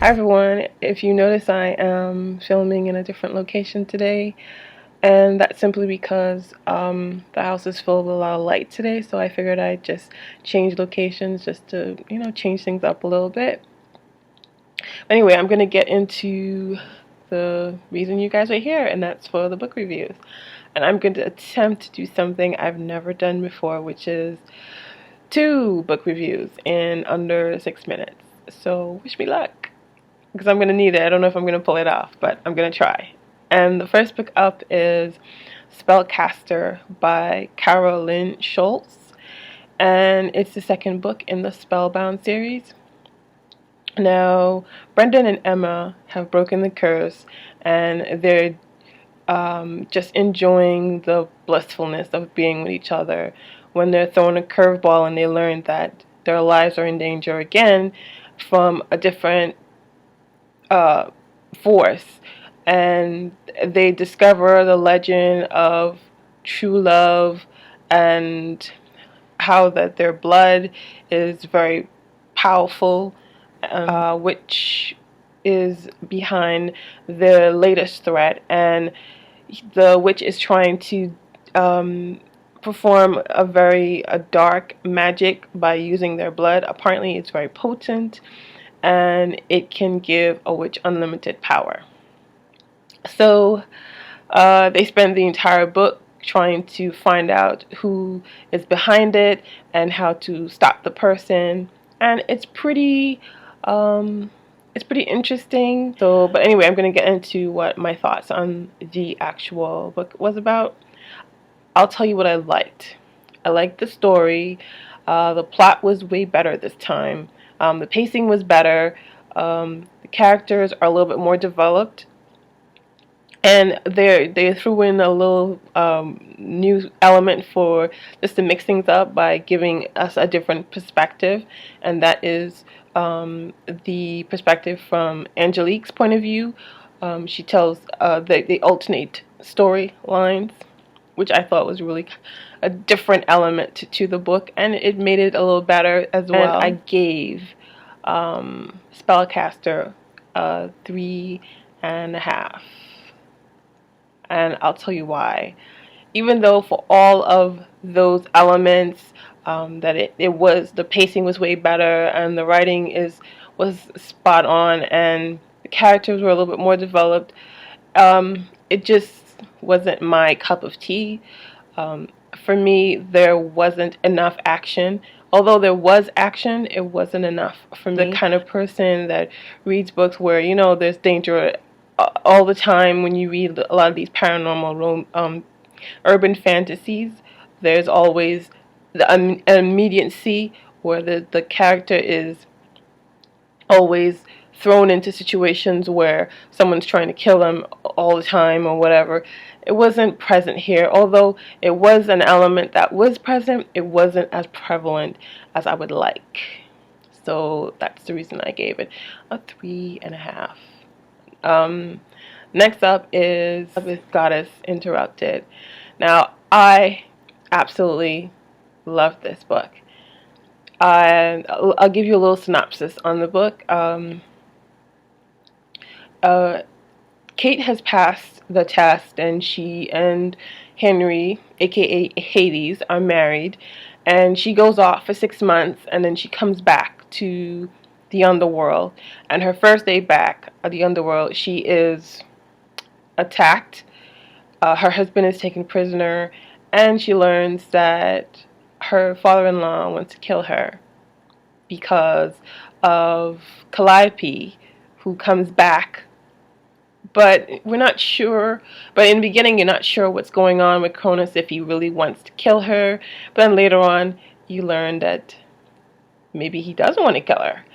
Hi everyone, if you notice I am filming in a different location today, and that's simply because the house is filled with a lot of light today, so I figured I'd just change locations just to, change things up a little bit. Anyway, I'm going to get into the reason you guys are here, and that's for the book reviews. And I'm going to attempt to do something I've never done before, which is 2 book reviews in under 6 minutes. So wish me luck, because I'm going to need it. I don't know if I'm going to pull it off, but I'm going to try. And the first book up is Spellcaster by Caroline Schultz, and it's the second book in the Spellbound series. Now, Brendan and Emma have broken the curse, and they're just enjoying the blissfulness of being with each other when they're thrown a curveball and they learn that their lives are in danger again from a different force, and they discover the legend of true love and how that their blood is very powerful, which is behind the latest threat, and the witch is trying to perform a dark magic by using their blood. Apparently it's very potent, and it can give a witch unlimited power. So they spend the entire book trying to find out who is behind it and how to stop the person, and it's pretty interesting. So, but anyway, I'm going to get into what my thoughts on the actual book was about. I'll tell you what I liked. I liked the story. The plot was way better this time. The pacing was better. The characters are a little bit more developed, and they threw in a little new element for just to mix things up by giving us a different perspective, and that is the perspective from Angelique's point of view. She tells they alternate storylines, which I thought was really a different element to the book, and it made it a little better as well. And I gave Spellcaster 3.5. And I'll tell you why. Even though for all of those elements, that the pacing was way better, and the writing was spot on, and the characters were a little bit more developed, it just wasn't my cup of tea. For me, there wasn't enough action. Although there was action, it wasn't enough for me. The kind of person that reads books where, there's danger all the time. When you read a lot of these paranormal urban fantasies, there's always an immediacy where the character is always thrown into situations where someone's trying to kill them all the time or whatever. It wasn't present here. Although it was an element that was present, it wasn't as prevalent as I would like. So that's the reason I gave it a 3.5. Next up is Goddess Interrupted. Now, I absolutely love this book. I'll give you a little synopsis on the book. Kate has passed the test, and she and Henry, aka Hades, are married, and she goes off for 6 months, and then she comes back to the underworld. And her first day back at the underworld, she is attacked. Her husband is taken prisoner, and she learns that her father-in-law wants to kill her because of Calliope, who comes back. But we're not sure. But in the beginning, you're not sure what's going on with Cronus, if he really wants to kill her. But then later on, you learn that maybe he doesn't want to kill her.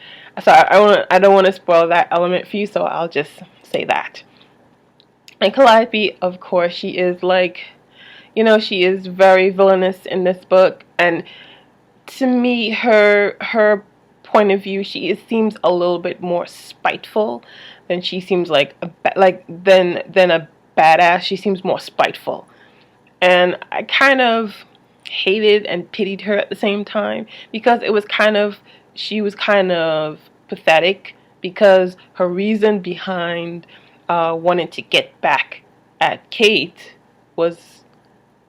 So I don't want to spoil that element for you, so I'll just say that. And Calliope, of course, she is she is very villainous in this book. And to me, her point of view, seems a little bit more spiteful than she seems than a badass. She seems more spiteful, and I kind of hated and pitied her at the same time, because she was kind of pathetic because her reason behind wanting to get back at Kate was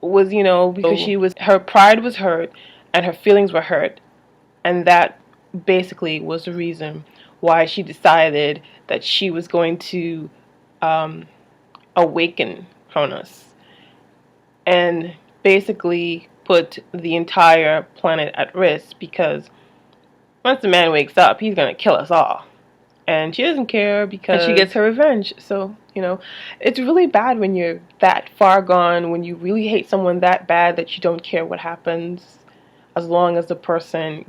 because her pride was hurt and her feelings were hurt, and that basically was the reason why she decided that she was going to um, awaken Cronus and basically put the entire planet at risk, because once the man wakes up, he's going to kill us all. And she doesn't care because she gets her revenge. So, it's really bad when you're that far gone, when you really hate someone that bad that you don't care what happens, as long as the person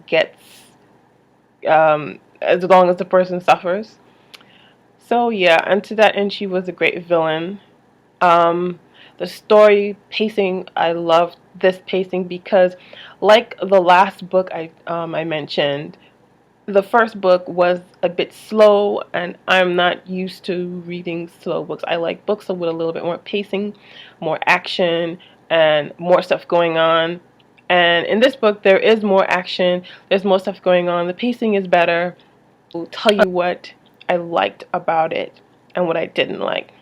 as long as the person suffers. So, yeah, and to that end, she was a great villain. The story pacing, I loved this pacing because, like the last book I mentioned, the first book was a bit slow, and I'm not used to reading slow books. I like books with a little bit more pacing, more action, and more stuff going on. And in this book, there is more action, there's more stuff going on, the pacing is better. I'll tell you what I liked about it and what I didn't like.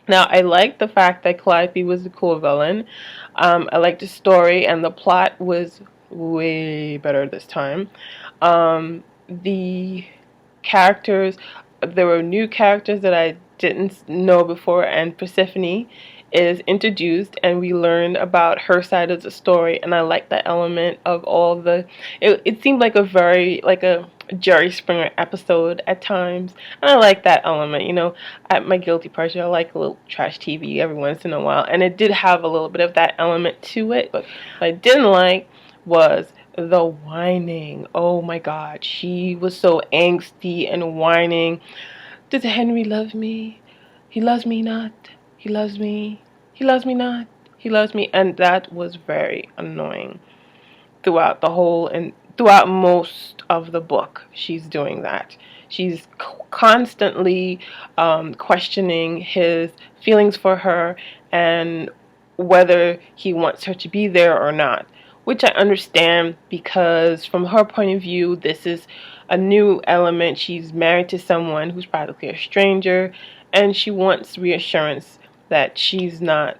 Now, I liked the fact that Calliope was a cool villain. I liked the story, and the plot was way better this time. The characters, there were new characters that I didn't know before, and Persephone is introduced, and we learned about her side of the story, and I like that element of all it seemed like a Jerry Springer episode at times, and I like that element. At my guilty pleasure, I like a little trash TV every once in a while, and it did have a little bit of that element to it. But what I didn't like was the whining. Oh my God, she was so angsty and whining. Does Henry love me? He loves me not. He loves me. He loves me not. He loves me. And that was very annoying throughout most of the book. She's doing that. She's constantly questioning his feelings for her and whether he wants her to be there or not, which I understand, because from her point of view, this is a new element. She's married to someone who's practically a stranger, and she wants reassurance that she's not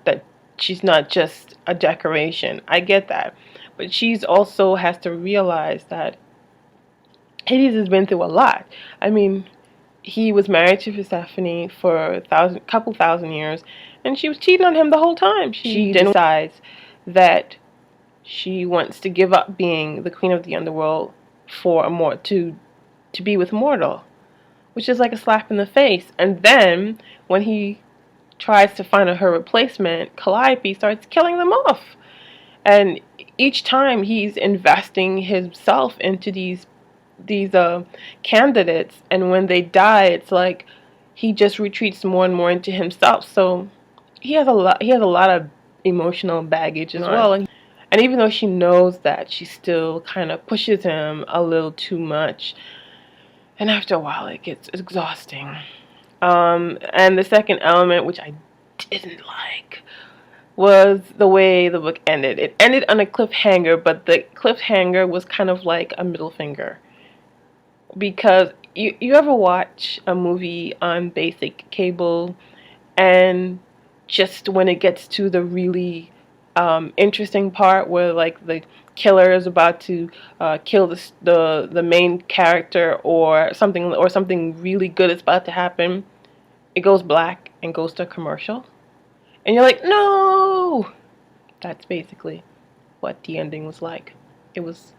just a decoration. I get that. But she's also has to realize that Hades has been through a lot. I mean, he was married to Persephone for a couple thousand years, and she was cheating on him the whole time. She decides that she wants to give up being the queen of the underworld to be with mortal, which is like a slap in the face. And then when he tries to find her replacement, Calliope starts killing them off. And each time he's investing himself into these candidates, and when they die, it's like he just retreats more and more into himself. So he has a lot of emotional baggage as well. And even though she knows that, she still kind of pushes him a little too much. And after a while, it gets exhausting. And the second element, which I didn't like, was the way the book ended. It ended on a cliffhanger, but the cliffhanger was kind of like a middle finger. Because you ever watch a movie on basic cable, and just when it gets to the really interesting part where like the killer is about to kill the main character, or something really good is about to happen, it goes black and goes to a commercial, and you're like, no! That's basically what the ending was like. It was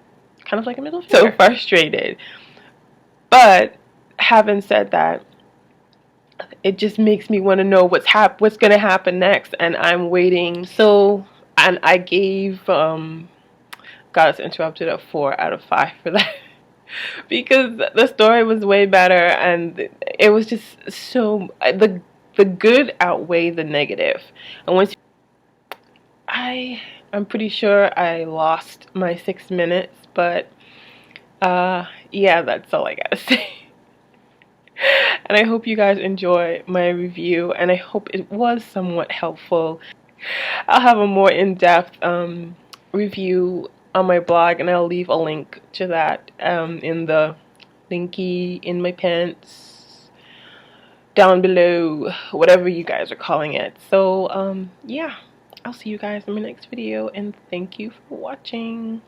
kind of like a middle finger. So frustrated. But having said that, it just makes me want to know what's going to happen next, and I'm waiting. And I gave Goddess Interrupted a 4 out of 5 for that. Because the story was way better, and it was just so the good outweighed the negative. And I'm pretty sure I lost my 6 minutes, but yeah, that's all I gotta say. And I hope you guys enjoy my review, and I hope it was somewhat helpful. I'll have a more in-depth review on my blog, and I'll leave a link to that in the linky in my pants, down below, whatever you guys are calling it. So yeah, I'll see you guys in my next video, and thank you for watching.